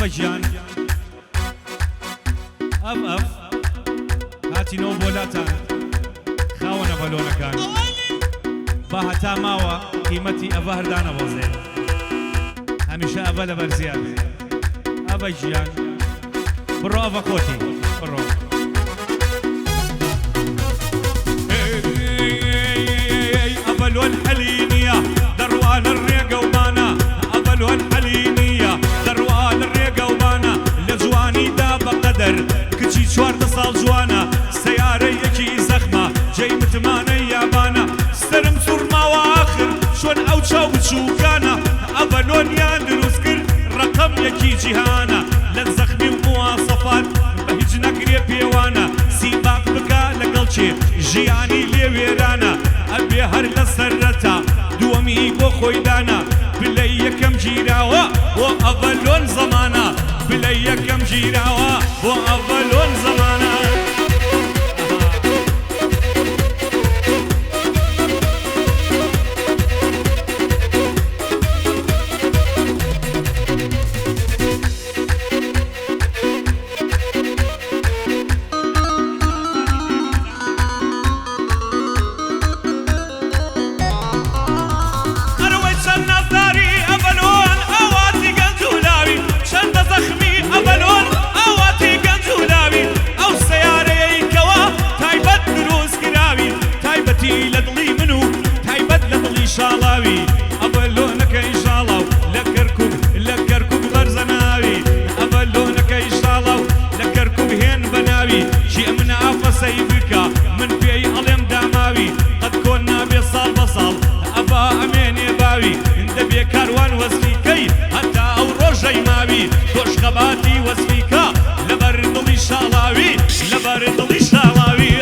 ئەڤەژیان ئەف هاتینەوە بۆلاتان خاوەنە بەلۆنەکان با هەتا ماوە قیمەتی ئەڤە هەردانە بەزێ هەمیشە ئەڤە لەبەر زیادێ ئەڤەژیان بڕۆ ئەڤە کۆتی بڕۆ ئەڤەلۆن حەلینیە دەڕوانە ڕێگە ومانە ئەڤەلۆن حەلینیە دەڕوانە ڕێگە ومانە لە جوانیدا بەقەدەر کچی 14 ساڵ جوانە سەیارەیەکی زەخمە جێی متمانەی یابانە سەرم سوورماوە ئاخر چۆن ئەو چاو بچووکانە ئەڤەلۆنیان دروست کرد ڕەقەم یەکی جیهانە لە زەخمی و مواسەفات بە هیچ نەکرێ پێوانە سیباق بکە لەگەڵ چێ ژیانی لێ وێرانە ئەبێ هەر لە سەرەتا دووەمی بۆ خۆی دانا بلەی یەکەم گیراوە بۆ ئەڤەلۆن زەمانە بلەی یەکەم گیراوە بۆ ئەڤەلۆن زەمانە شاڵاوی ئەڤەلۆنەکەی شاڵاو لە کەرکوب بەرزەناوی ئەڤەلۆنەکەی شاڵاو لە کەرکوب هێن بەناوی ژێ من ئافەسەی بکە من پێی ئەڵێم داماوی قەت کۆن نابێ ساڵ بە ساڵ ئەڤا ئەمێنێ باوی دەبێ کاروان وەسفیکەی هەتا ئەو ڕۆژەی ماوی تۆش خەباتی وەسفیکە لەبەر دڵی شاڵاوی لەبەر دڵی شاڵاوی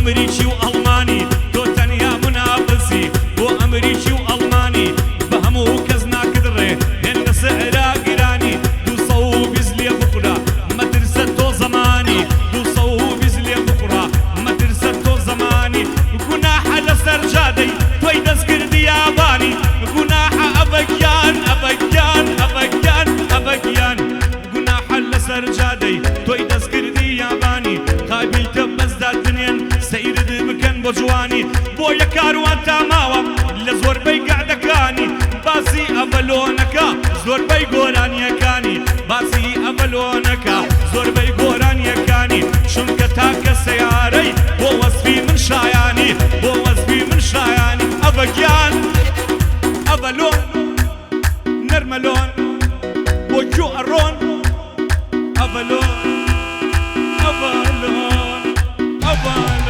ئەمریکی و ئەڵمانی تۆ تەنیا منافسی بۆ ئەمریکی و ئەڵمانی بە هەموو کەس ناکردڕێ هێندە سەعرا گرانی 220 لێ بخورە مەترسە تۆ زەمانی 220 لێ بخورە مەترسە تۆ زەمانی گوناحە لەسەر جادەی تۆی دەستکردی یابانی گوناحە ئەڤەگیان ئەڤەگیان ئەڤەگیان ئەڤەگیان گوناحە لەسەر جادەی تۆی دەستکردی یابانی قابیلتە بەزدادنێن سەیرت بکەن بۆ جوانی بۆ یەک کاروان تاماوە لە زۆربەی گەعدەکانی باسی ئەڤەلۆنەکە زۆربەی گۆرانیەکانی باسی ئەڤەلۆنەکە زۆربەی گۆرانیەکانی چونکە تاکە سەیارەی بۆ وەسفی من شایانی بۆ وەسفی من شایانی ئەڤەگیان ئەڤەلۆن نەرمەلۆن بۆ گوێ ئەڕۆن ئەڤەلۆن ئەڤەلۆن ئەڤەلۆن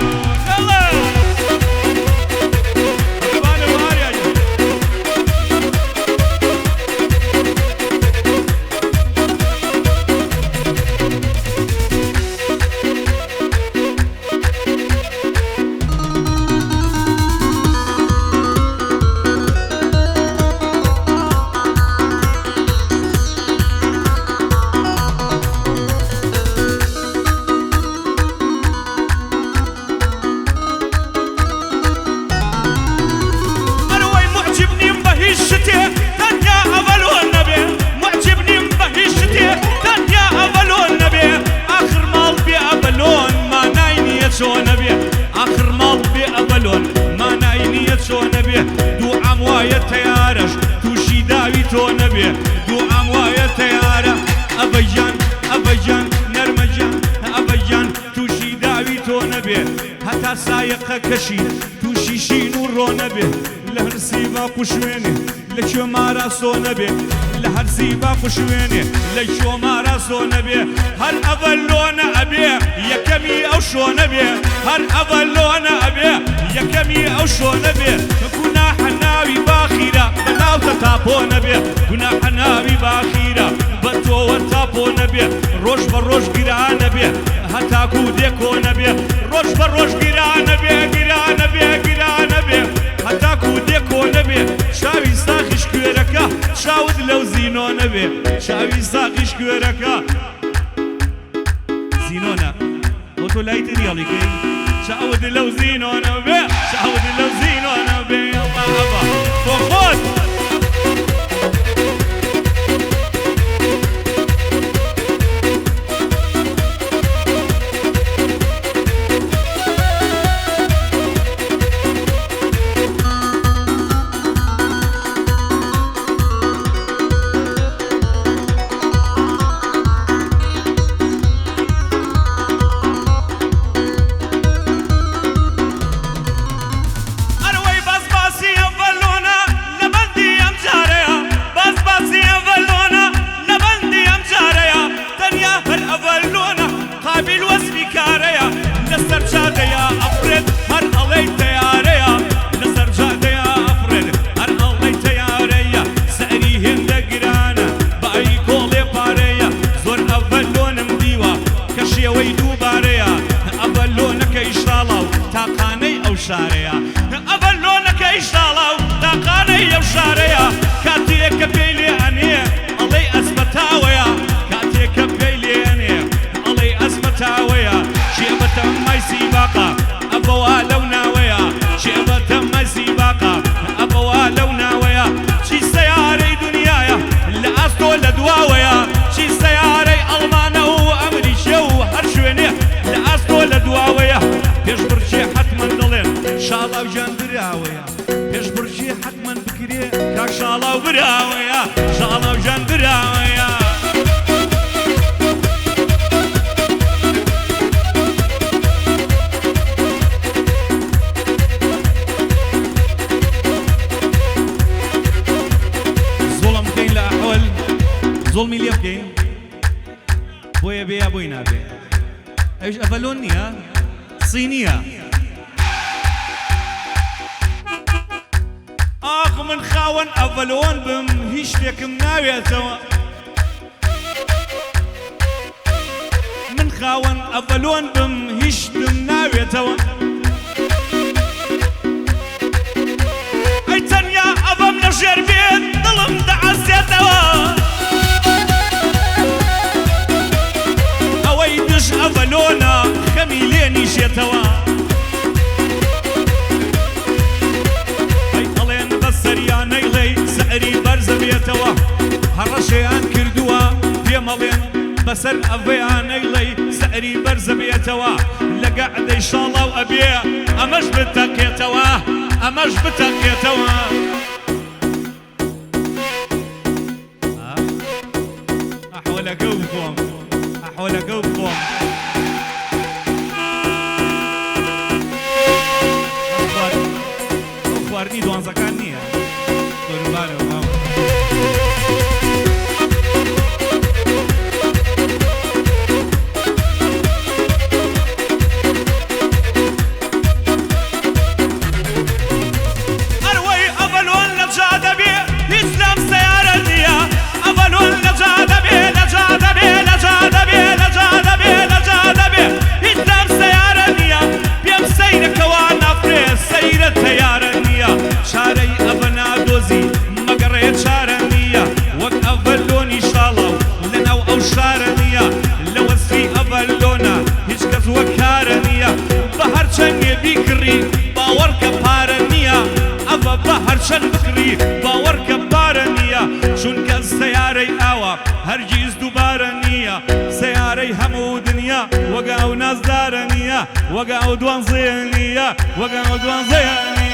آخر ماڵ بێ ئەڤەلۆن مانای نییە چۆ نەبێ دوو ئام وایە تەیارەش تووشی داوی تۆ نەبێ دوو ئام وایە تەیارە ئەڤەژیان ئەڤەژیان نەرمەژیان ئەڤەژیان تووشی داوی تۆ نەبێ هەتا سایەقە کەشی تووشی شین و ڕۆ نەبێ لە هەرسی باقو شوێنێ لە کوێ ماراسۆ نەبێ لە هەرسی باقو شوێنێ لە کوێ ماراسۆ نەبێ هەر ئەڤەلۆنە ئەبێ یەکەمی ئەو شۆ نەبێ هەر ئەڤەلۆنە ئەبێ یەکەمی ئەو شۆ نەبێ گوناحە ناوی باخیرە بەناوتە تاپۆ نەبێ گوناحە ناوی باخیرە نەبێ ڕۆژ بە ڕۆژ گرانە بێ هەتاکو دێکۆ نەبێ ڕۆژ بە ڕۆژ گرانە بێ گرانە بێ گرانە بێ هەتاکو دێکۆ نەبێ شاوی ساقیش کوێرەکە چاوت لەو زینۆ نەبێ شاوی ساقیش کوێرەکە زینۆنە بۆ تۆ لای تری هەڵیکەی چاوت لەو زینۆ نەبێ چاوت لەو زینۆ نەبێ بۆ خۆت شارەیە ئەڤەلۆنەکە ئیشتاڵا و تاقانەی ئەو شارەیە کاتێککە پێی لێئەنێ ئەڵێی ئەسمەتاوەیە کاتێککە پێی لێئەنێ ئەڵێی ئەسمەتاوەیە شێبەتە مای سیباقە ئەڤەوا لەو ناوەیە شێبەتە مای سیباقە ئەڤەوا لەو ناوەیە چی سەیارەی دنیایە لە ئاستۆ لە دواوەیە چی سەیارەی ئەڵمانە و ئەمریکیە و هەر شوێنێ لە ئاستۆ لە دواوەیە پێشبڕکێ حتمەن دەڵێن شاڵاو جان براوەیە پێشبڕکێ حتمەن بکرێ کاک شاڵاو براوەیە شاڵاو جان براوەیە زۆڵم بکەین لە ئەحوەل زۆڵمی لێ بکەین بۆیە بێ یا بۆی نابێ ئەویش ئەڤەلۆن نییە صینیە ئاخ من خاوەن ئەڤەلۆن بم هیچ شتێکم ناوێتەوە من خاوەن ئەڤەلۆن بم هیچ شتم ناوێتەوە ئەی تەنیا ئەڤەم لە ژێر بێت دڵم دەعەزێتەوە ئەوەی دژ ئەڤەلۆنە خەمی لێ نیشێتەوە سەریانەی لەی سەری بەرزە بێتەوە هەڕەشەیان کردووە پێمەڵێن بەسەر ئەڤەیانەی لەی سەری بەرزە بێتەوە لە گەعدەی شاڵاو ئەبێ ئەمەش بتەقێتەوە ئەمەش بتەقێتەوە ئەحوەلەکە و بخۆم ئەحوەلەکە و بخۆم خواردنی دوانزەکان نییە قوربانەوە ماوە ئەروەی ئەڤەلۆن لە جا دەبێ هیچ لەم سەیارە نییە ئەڤەلۆن لە جا دەبێ لە جا دەبێ لە جا دەبێ لە جا دەبێ لە جا دەبێ هیچ لەم سەیارە نییە پێم سەیرەکەوا نافرێ سەیرە تەیارە نییە شارەی ئەڤە نادۆزی مەگەڕێ چارە نییە وەک ئەڤەلۆنی شاڵاو لەناو ئەو شارە نییە لە وەسفی ئەڤەلۆنە هیچ کەس وەک کارە نییە بە هەرچەندێ بیکڕی باوەڕکە پارە نییە ئەڤە بە هەرچەند بکڕی باوەڕکە پارە نییە چونکە سەیارەی ئاوە هەرگیز دووبارە نییە سەیارەی هەموو دنیا وەگە ئەو نازدارە نییە وەگە ئەو دوانزەیە نییە وەگە ئەو دوانزەیە نییە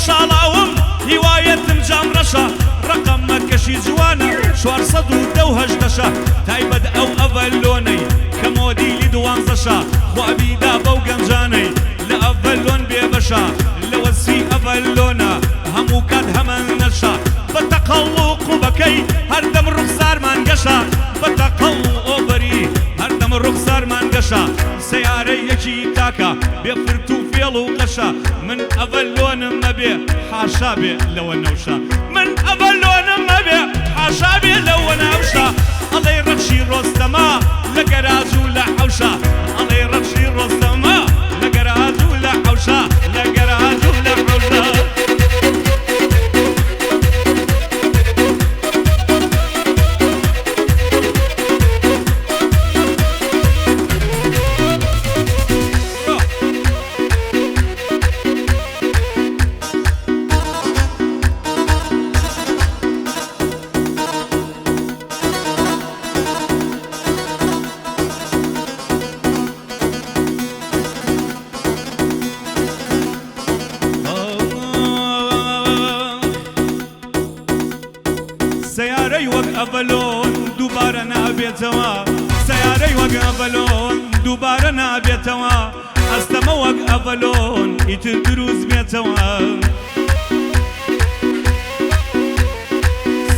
شاڵاوم هیوایەتم جام ڕەشە ڕقەمەکەشی جوانە 410 تایبەت ئەو ئەڤەلۆنەی کە مۆدیلی دوانزەشە خوابیدا بەو گەنجانەی لە ئەڤەلۆن بێبەشە لە وەسی ئەڤەلۆنە هەموو کات هەمەن نەشە بە تەقەڵڵ و بەکەی هەردەم ڕوخسارمان گەشە بە تەقەڵ ئۆبەری هەردەم ڕوخسارمان گەشە سەیارەی یەکی تاکە بێ فرت و فێڵ و قەشە من ئەڤەلۆنم مەبێ حاشا بێ لەوە نەوشە من ئەڤەلۆنم مەبێ حاشا بێ لەوە نەوشە ئەڵێ ڕەخشی ڕۆستەما لە گەراج و لە حەوشە ئەڵێ ڕەخشی ڕۆستەما لە گەراج و لە حەوشە لە گەراج و لە حەوشە سیارەی وەک ئەڤەلۆن دووبارە نابێتەوە سیارەی وەک ئەڤەلۆن دووبارە نابێتەوە ئەستەمە وەک ئەڤەلۆن ئیتر دروست بێتەوە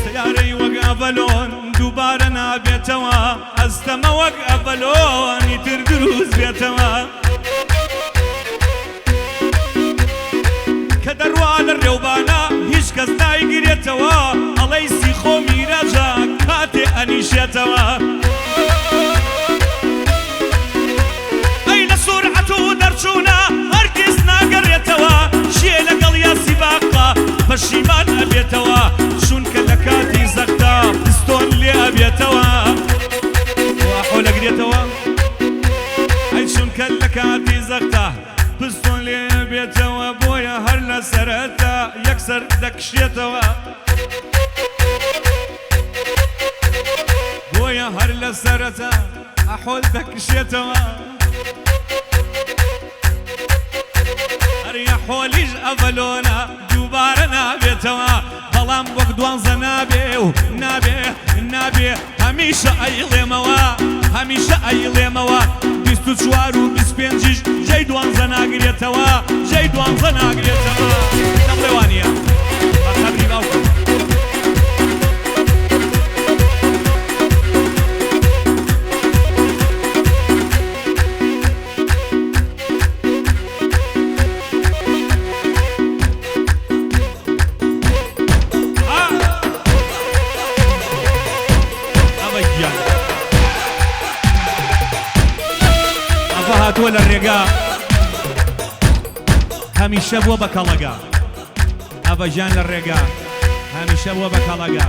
سیارەی وەک ئەڤەلۆن دووبارە نابێتەوە ئەستەمە وەک ئەڤەلۆن ئیتر دروست بێتەوە کە دەڕوا لە ڕێوبانە هیچ کەس نایگرێتەوە ئەڵەی سیخۆ میرەجە کاتێ ئەنیشێتەوە ئەی لە سورعەت و دەرچوونە هەرگیز ناگەڕێتەوە شیێ لەگەڵ یاسی باقا پەشیمان ئەبێتەوە چونکە لە کاتی زەقتا پستۆن لێ ئەبێتەوە واحۆ لەگرێتەوە ئەی چونکە لە کاتی زەقتا پستۆن لێ بێتەوە بۆیە هەر لە سەرەتا یەکسەر دەکشێتەوە بۆیە هەر لە سەرەتا ئەحۆل دەکشێتەوە هەر یەحۆلیش ئەڤەلۆنە دووبارە نابێتەوە بەڵام وەک دوانزە نابێ و نابێ هەمیشە ئەیڵێمەوە هەمیشە ئەیڵێمەوە 24 و 25ش جێی دوانزە ناگرێتەوە جێی دوانزە ناگرێتەوە نەڵێوانیە بەخەبری باوکم هاتووە لە ڕێگا هەمیشە بووە بە کەڵەگا ئەڤەژیان لە ڕێگا هەمیشە بووە بە کەڵەگا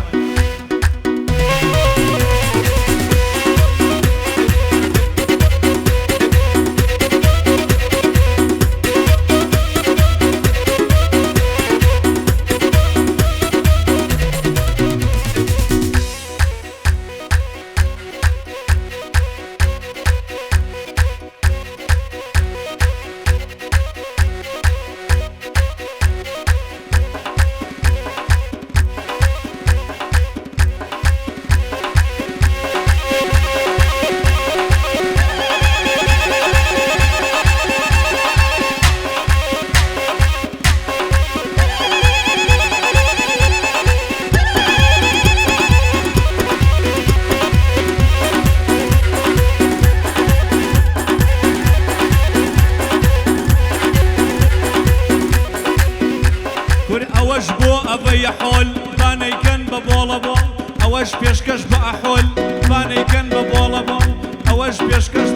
ئەوەش بۆ ئەڤە یەحۆل بانەیکەن بە بۆڵە بۆڵ ئەوەش پێشکەش بە ئەحۆل بانەیکەن بە بۆڵە بۆڵ ئەوەش پێشکەش